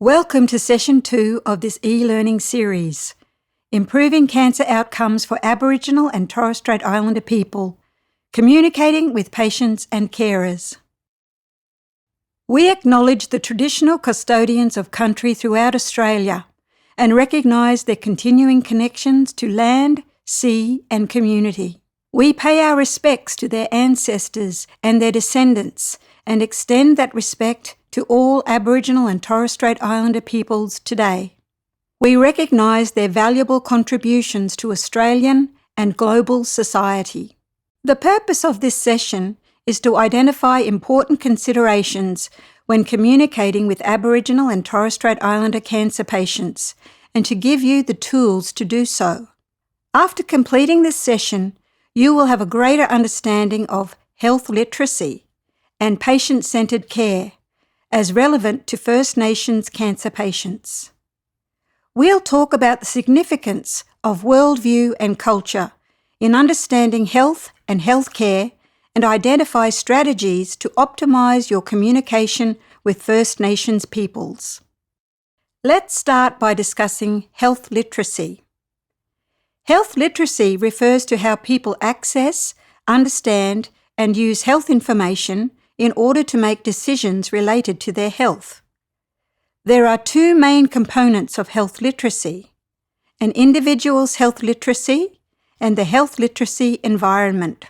Welcome to Session 2 of this e-learning series, Improving Cancer Outcomes for Aboriginal and Torres Strait Islander People, Communicating with Patients and Carers. We acknowledge the traditional custodians of country throughout Australia and recognise their continuing connections to land, sea and community. We pay our respects to their ancestors and their descendants and extend that respect to all Aboriginal and Torres Strait Islander peoples today. We recognise their valuable contributions to Australian and global society. The purpose of this session is to identify important considerations when communicating with Aboriginal and Torres Strait Islander cancer patients and to give you the tools to do so. After completing this session, you will have a greater understanding of health literacy and patient-centred care as relevant to First Nations cancer patients. We'll talk about the significance of worldview and culture in understanding health and healthcare and identify strategies to optimise your communication with First Nations peoples. Let's start by discussing health literacy. Health literacy refers to how people access, understand, and use health information in order to make decisions related to their health. There are two main components of health literacy: an individual's health literacy and the health literacy environment.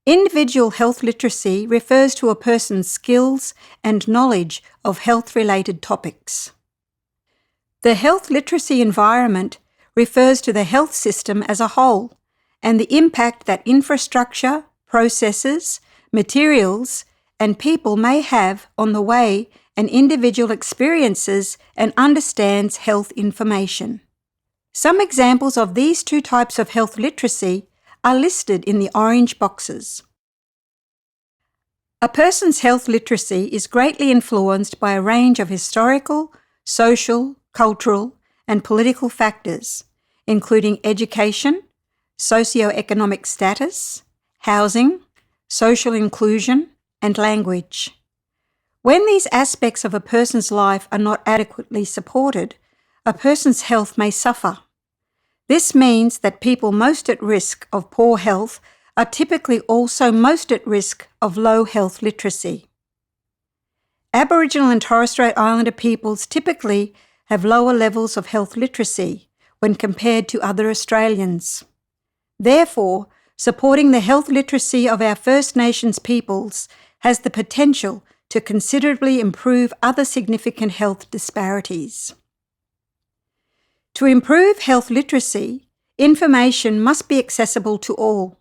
Individual health literacy refers to a person's skills and knowledge of health-related topics. The health literacy environment refers to the health system as a whole and the impact that infrastructure, processes, materials, and people may have on the way an individual experiences and understands health information. Some examples of these two types of health literacy are listed in the orange boxes. A person's health literacy is greatly influenced by a range of historical, social, cultural, and political factors, including education, socio-economic status, housing, social inclusion, and language. When these aspects of a person's life are not adequately supported, a person's health may suffer. This means that people most at risk of poor health are typically also most at risk of low health literacy. Aboriginal and Torres Strait Islander peoples typically have lower levels of health literacy when compared to other Australians. Therefore, supporting the health literacy of our First Nations peoples has the potential to considerably improve other significant health disparities. To improve health literacy, information must be accessible to all.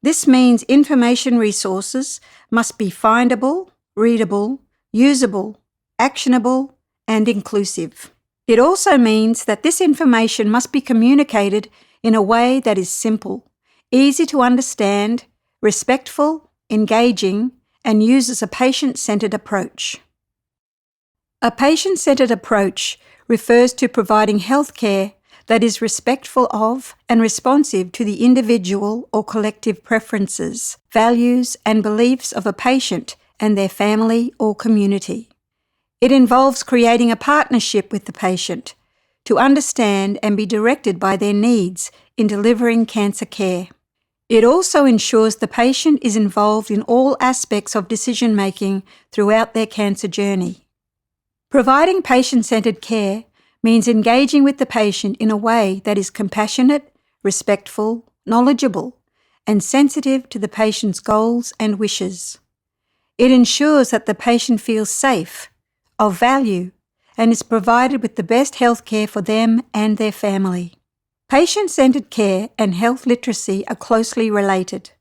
This means information resources must be findable, readable, usable, actionable, and inclusive. It also means that this information must be communicated in a way that is simple, easy to understand, respectful, engaging, and uses a patient-centred approach. A patient-centred approach refers to providing healthcare that is respectful of and responsive to the individual or collective preferences, values, and beliefs of a patient and their family or community. It involves creating a partnership with the patient to understand and be directed by their needs in delivering cancer care. It also ensures the patient is involved in all aspects of decision-making throughout their cancer journey. Providing patient-centred care means engaging with the patient in a way that is compassionate, respectful, knowledgeable, and sensitive to the patient's goals and wishes. It ensures that the patient feels safe, of value, and is provided with the best health care for them and their family. Patient-centred care and health literacy are closely related.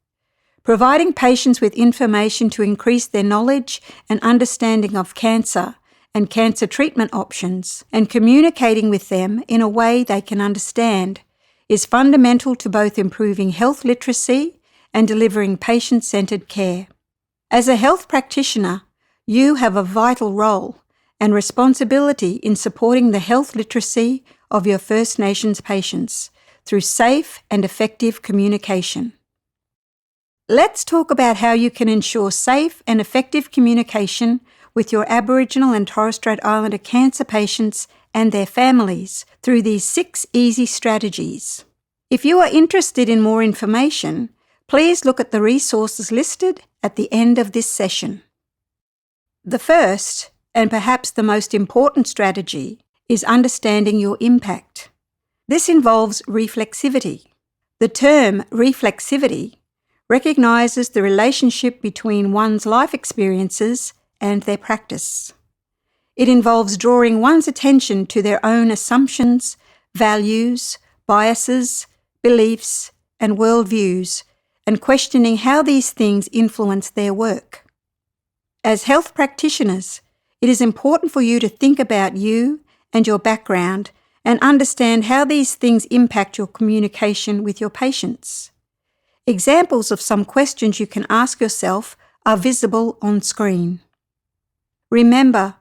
Providing patients with information to increase their knowledge and understanding of cancer and cancer treatment options, and communicating with them in a way they can understand, is fundamental to both improving health literacy and delivering patient-centred care. As a health practitioner, you have a vital role and responsibility in supporting the health literacy of your First Nations patients through safe and effective communication. Let's talk about how you can ensure safe and effective communication with your Aboriginal and Torres Strait Islander cancer patients and their families through these 6 easy strategies. If you are interested in more information, please look at the resources listed at the end of this session. The first, and perhaps the most important strategy, is understanding your impact. This involves reflexivity. The term reflexivity recognises the relationship between one's life experiences and their practice. It involves drawing one's attention to their own assumptions, values, biases, beliefs, and worldviews, and questioning how these things influence their work. As health practitioners, it is important for you to think about you and your background and understand how these things impact your communication with your patients. Examples of some questions you can ask yourself are visible on screen. Remember,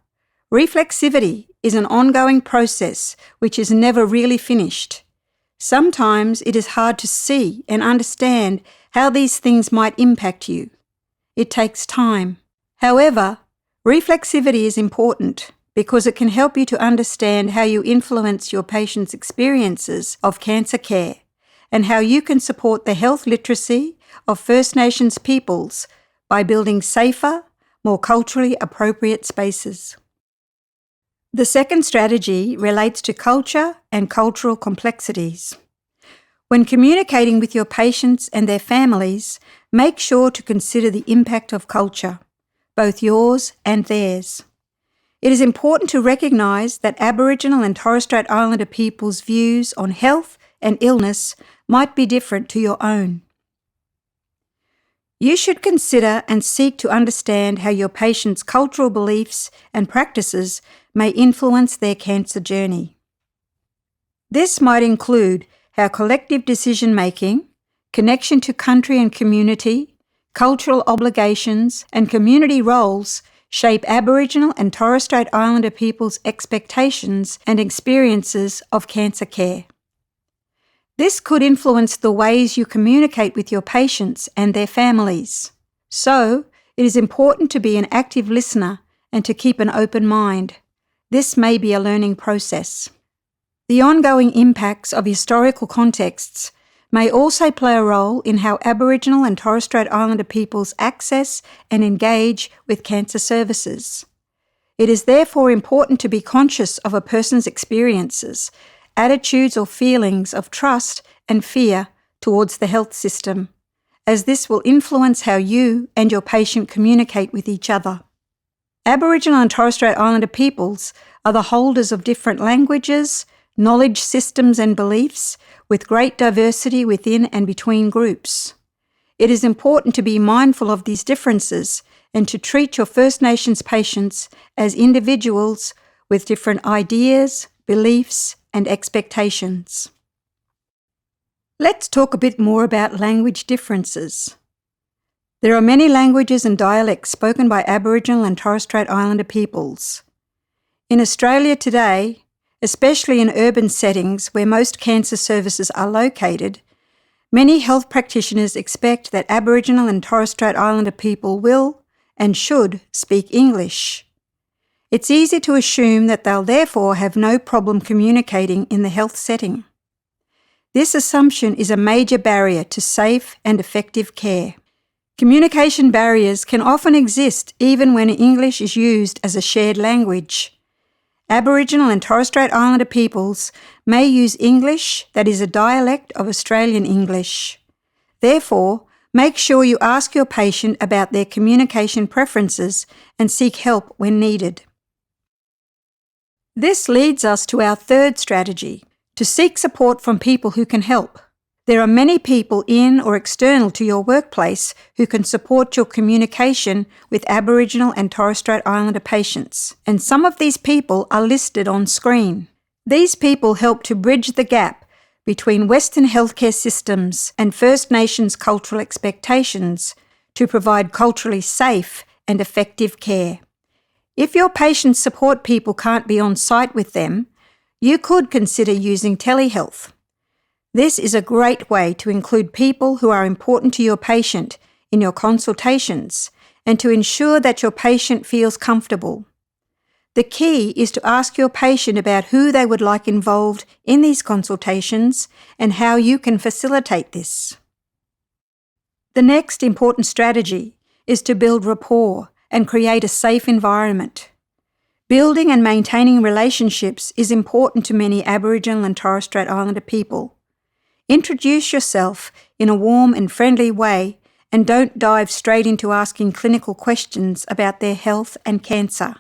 reflexivity is an ongoing process which is never really finished. Sometimes it is hard to see and understand how these things might impact you. It takes time. However, reflexivity is important because it can help you to understand how you influence your patients' experiences of cancer care and how you can support the health literacy of First Nations peoples by building safer, more culturally appropriate spaces. The second strategy relates to culture and cultural complexities. When communicating with your patients and their families, make sure to consider the impact of culture, both yours and theirs. It is important to recognise that Aboriginal and Torres Strait Islander people's views on health and illness might be different to your own. You should consider and seek to understand how your patients' cultural beliefs and practices may influence their cancer journey. This might include how collective decision-making, connection to country and community, cultural obligations, and community roles shape Aboriginal and Torres Strait Islander people's expectations and experiences of cancer care. This could influence the ways you communicate with your patients and their families. So, it is important to be an active listener and to keep an open mind. This may be a learning process. The ongoing impacts of historical contexts may also play a role in how Aboriginal and Torres Strait Islander peoples access and engage with cancer services. It is therefore important to be conscious of a person's experiences, attitudes or feelings of trust and fear towards the health system, as this will influence how you and your patient communicate with each other. Aboriginal and Torres Strait Islander peoples are the holders of different languages, knowledge systems and beliefs, with great diversity within and between groups. It is important to be mindful of these differences and to treat your First Nations patients as individuals with different ideas, beliefs, and expectations. Let's talk a bit more about language differences. There are many languages and dialects spoken by Aboriginal and Torres Strait Islander peoples. In Australia today, especially in urban settings where most cancer services are located, many health practitioners expect that Aboriginal and Torres Strait Islander people will and should speak English. It's easy to assume that they'll therefore have no problem communicating in the health setting. This assumption is a major barrier to safe and effective care. Communication barriers can often exist even when English is used as a shared language. Aboriginal and Torres Strait Islander peoples may use English that is a dialect of Australian English. Therefore, make sure you ask your patient about their communication preferences and seek help when needed. This leads us to our third strategy, to seek support from people who can help. There are many people in or external to your workplace who can support your communication with Aboriginal and Torres Strait Islander patients, and some of these people are listed on screen. These people help to bridge the gap between Western healthcare systems and First Nations cultural expectations to provide culturally safe and effective care. If your patient support people can't be on site with them, you could consider using telehealth. This is a great way to include people who are important to your patient in your consultations and to ensure that your patient feels comfortable. The key is to ask your patient about who they would like involved in these consultations and how you can facilitate this. The next important strategy is to build rapport and create a safe environment. Building and maintaining relationships is important to many Aboriginal and Torres Strait Islander people. Introduce yourself in a warm and friendly way and don't dive straight into asking clinical questions about their health and cancer.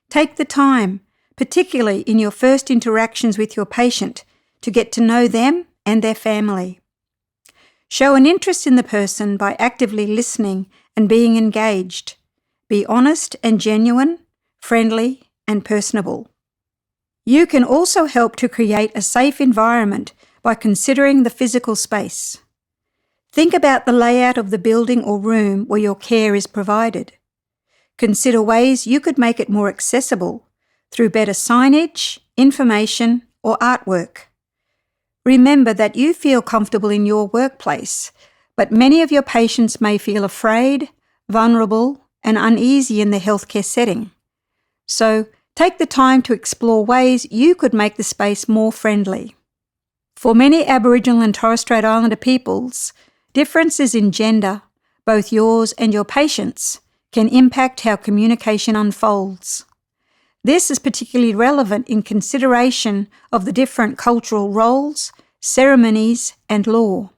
Take the time, particularly in your first interactions with your patient, to get to know them and their family. Show an interest in the person by actively listening and being engaged. Be honest and genuine, friendly and personable. You can also help to create a safe environment by considering the physical space. Think about the layout of the building or room where your care is provided. Consider ways you could make it more accessible through better signage, information, or artwork. Remember that you feel comfortable in your workplace, but many of your patients may feel afraid, vulnerable, and uneasy in the healthcare setting. So, take the time to explore ways you could make the space more friendly. For many Aboriginal and Torres Strait Islander peoples, differences in gender, both yours and your patient's, can impact how communication unfolds. This is particularly relevant in consideration of the different cultural roles, ceremonies, and law.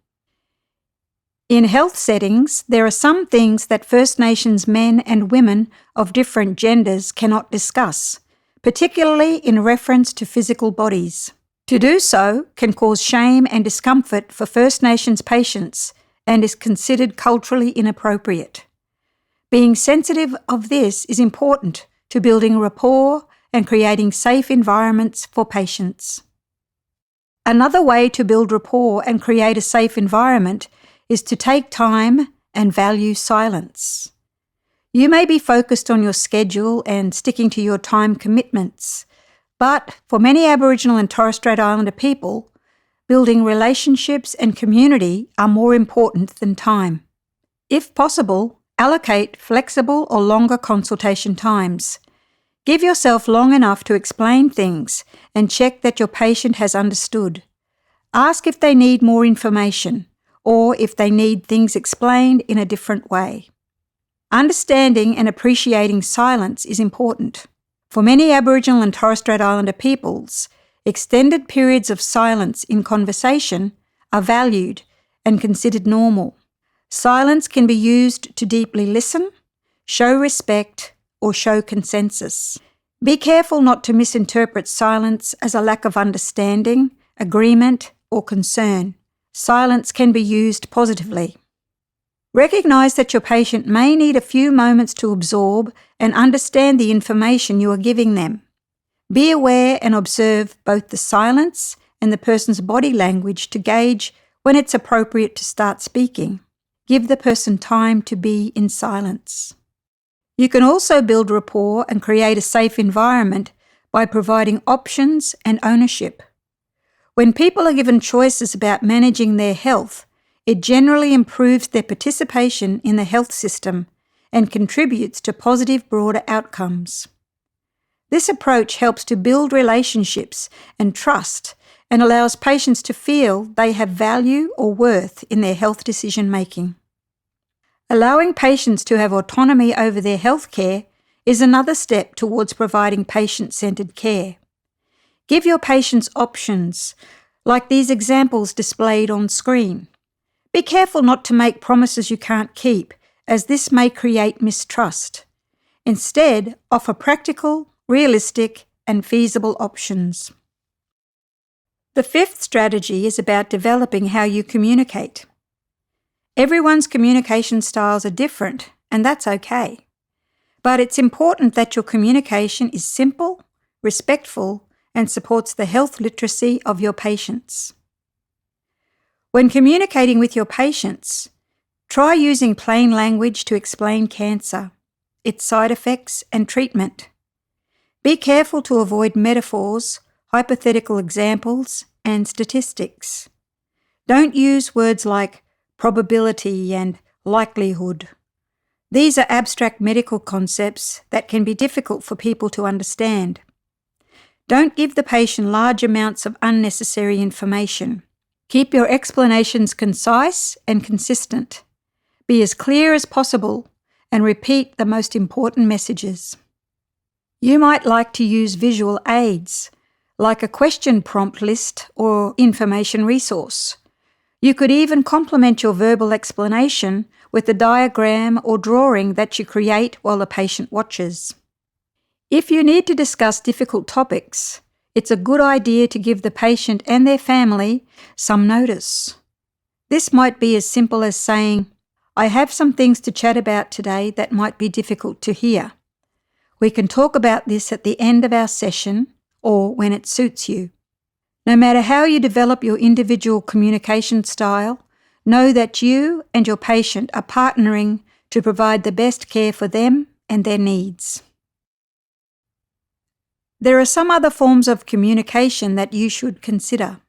In health settings, there are some things that First Nations men and women of different genders cannot discuss, particularly in reference to physical bodies. To do so can cause shame and discomfort for First Nations patients and is considered culturally inappropriate. Being sensitive of this is important to building rapport and creating safe environments for patients. Another way to build rapport and create a safe environment is to take time and value silence. You may be focused on your schedule and sticking to your time commitments, but for many Aboriginal and Torres Strait Islander people, building relationships and community are more important than time. If possible, allocate flexible or longer consultation times. Give yourself long enough to explain things and check that your patient has understood. Ask if they need more information or if they need things explained in a different way. Understanding and appreciating silence is important. For many Aboriginal and Torres Strait Islander peoples, extended periods of silence in conversation are valued and considered normal. Silence can be used to deeply listen, show respect, or show consensus. Be careful not to misinterpret silence as a lack of understanding, agreement, or concern. Silence can be used positively. Recognize that your patient may need a few moments to absorb and understand the information you are giving them. Be aware and observe both the silence and the person's body language to gauge when it's appropriate to start speaking. Give the person time to be in silence. You can also build rapport and create a safe environment by providing options and ownership. When people are given choices about managing their health, it generally improves their participation in the health system and contributes to positive broader outcomes. This approach helps to build relationships and trust and allows patients to feel they have value or worth in their health decision-making. Allowing patients to have autonomy over their health care is another step towards providing patient-centred care. Give your patients options, like these examples displayed on screen. Be careful not to make promises you can't keep, as this may create mistrust. Instead, offer practical, realistic, and feasible options. The fifth strategy is about developing how you communicate. Everyone's communication styles are different, and that's okay. But it's important that your communication is simple, respectful, and supports the health literacy of your patients. When communicating with your patients, try using plain language to explain cancer, its side effects, and treatment. Be careful to avoid metaphors, hypothetical examples, and statistics. Don't use words like probability and likelihood. These are abstract medical concepts that can be difficult for people to understand. Don't give the patient large amounts of unnecessary information. Keep your explanations concise and consistent. Be as clear as possible and repeat the most important messages. You might like to use visual aids, like a question prompt list or information resource. You could even complement your verbal explanation with a diagram or drawing that you create while the patient watches. If you need to discuss difficult topics, it's a good idea to give the patient and their family some notice. This might be as simple as saying, "I have some things to chat about today that might be difficult to hear. We can talk about this at the end of our session or when it suits you." No matter how you develop your individual communication style, know that you and your patient are partnering to provide the best care for them and their needs. There are some other forms of communication that you should consider.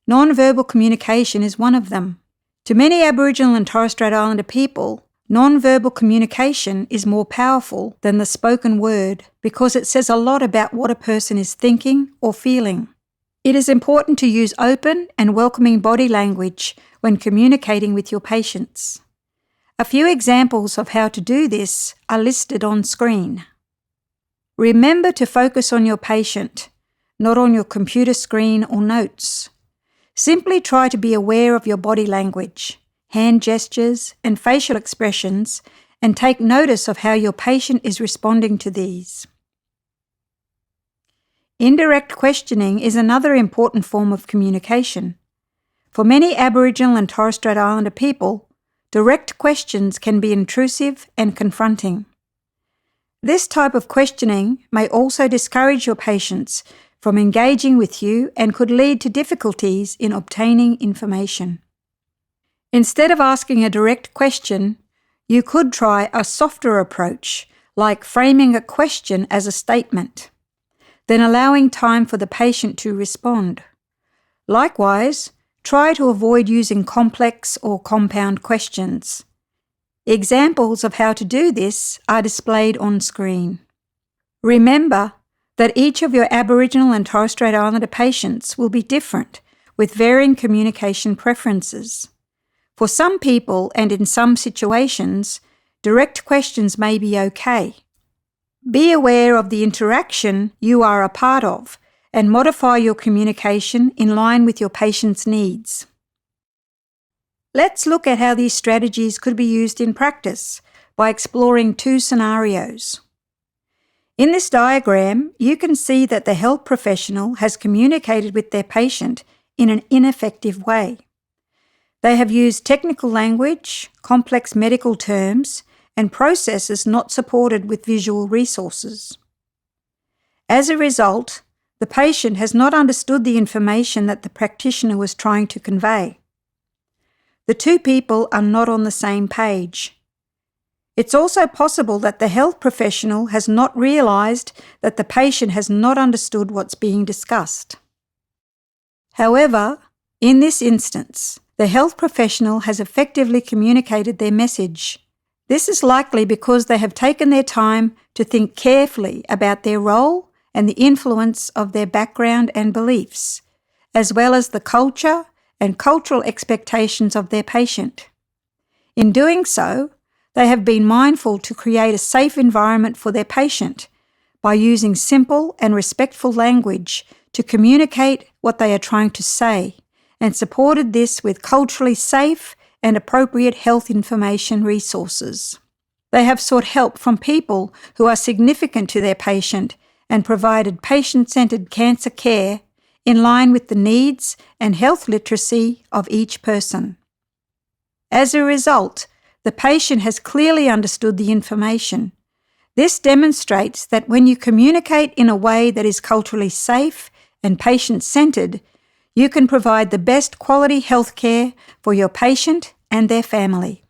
Non-verbal communication is one of them. To many Aboriginal and Torres Strait Islander people, non-verbal communication is more powerful than the spoken word because it says a lot about what a person is thinking or feeling. It is important to use open and welcoming body language when communicating with your patients. A few examples of how to do this are listed on screen. Remember to focus on your patient, not on your computer screen or notes. Simply try to be aware of your body language, hand gestures, and facial expressions, and take notice of how your patient is responding to these. Indirect questioning is another important form of communication. For many Aboriginal and Torres Strait Islander people, direct questions can be intrusive and confronting. This type of questioning may also discourage your patients from engaging with you and could lead to difficulties in obtaining information. Instead of asking a direct question, you could try a softer approach, like framing a question as a statement, then allowing time for the patient to respond. Likewise, try to avoid using complex or compound questions. Examples of how to do this are displayed on screen. Remember that each of your Aboriginal and Torres Strait Islander patients will be different, with varying communication preferences. For some people and in some situations, direct questions may be okay. Be aware of the interaction you are a part of and modify your communication in line with your patient's needs. Let's look at how these strategies could be used in practice by exploring two scenarios. In this diagram, you can see that the health professional has communicated with their patient in an ineffective way. They have used technical language, complex medical terms, and processes not supported with visual resources. As a result, the patient has not understood the information that the practitioner was trying to convey. The two people are not on the same page. It's also possible that the health professional has not realised that the patient has not understood what's being discussed. However, in this instance, the health professional has effectively communicated their message. This is likely because they have taken their time to think carefully about their role and the influence of their background and beliefs, as well as the culture and cultural expectations of their patient. In doing so, they have been mindful to create a safe environment for their patient by using simple and respectful language to communicate what they are trying to say, and supported this with culturally safe and appropriate health information resources. They have sought help from people who are significant to their patient and provided patient-centred cancer care in line with the needs and health literacy of each person. As a result, the patient has clearly understood the information. This demonstrates that when you communicate in a way that is culturally safe and patient-centred, you can provide the best quality health care for your patient and their family.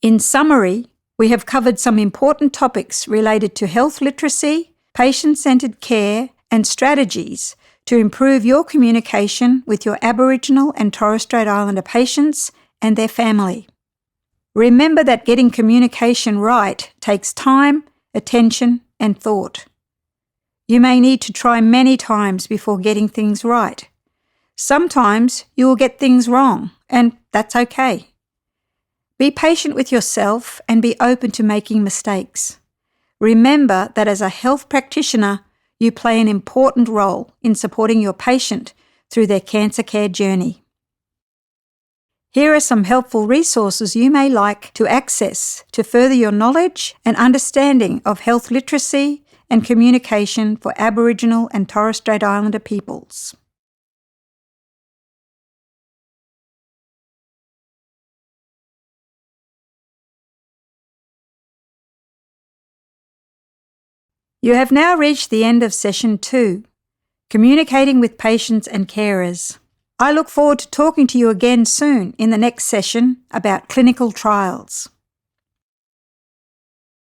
In summary, we have covered some important topics related to health literacy, patient-centred care, and strategies to improve your communication with your Aboriginal and Torres Strait Islander patients and their family. Remember that getting communication right takes time, attention, and thought. You may need to try many times before getting things right. Sometimes you will get things wrong, and that's okay. Be patient with yourself and be open to making mistakes. Remember that as a health practitioner, you play an important role in supporting your patient through their cancer care journey. Here are some helpful resources you may like to access to further your knowledge and understanding of health literacy and communication for Aboriginal and Torres Strait Islander peoples. You have now reached the end of Session 2, Communicating with Patients and Carers. I look forward to talking to you again soon in the next session about clinical trials.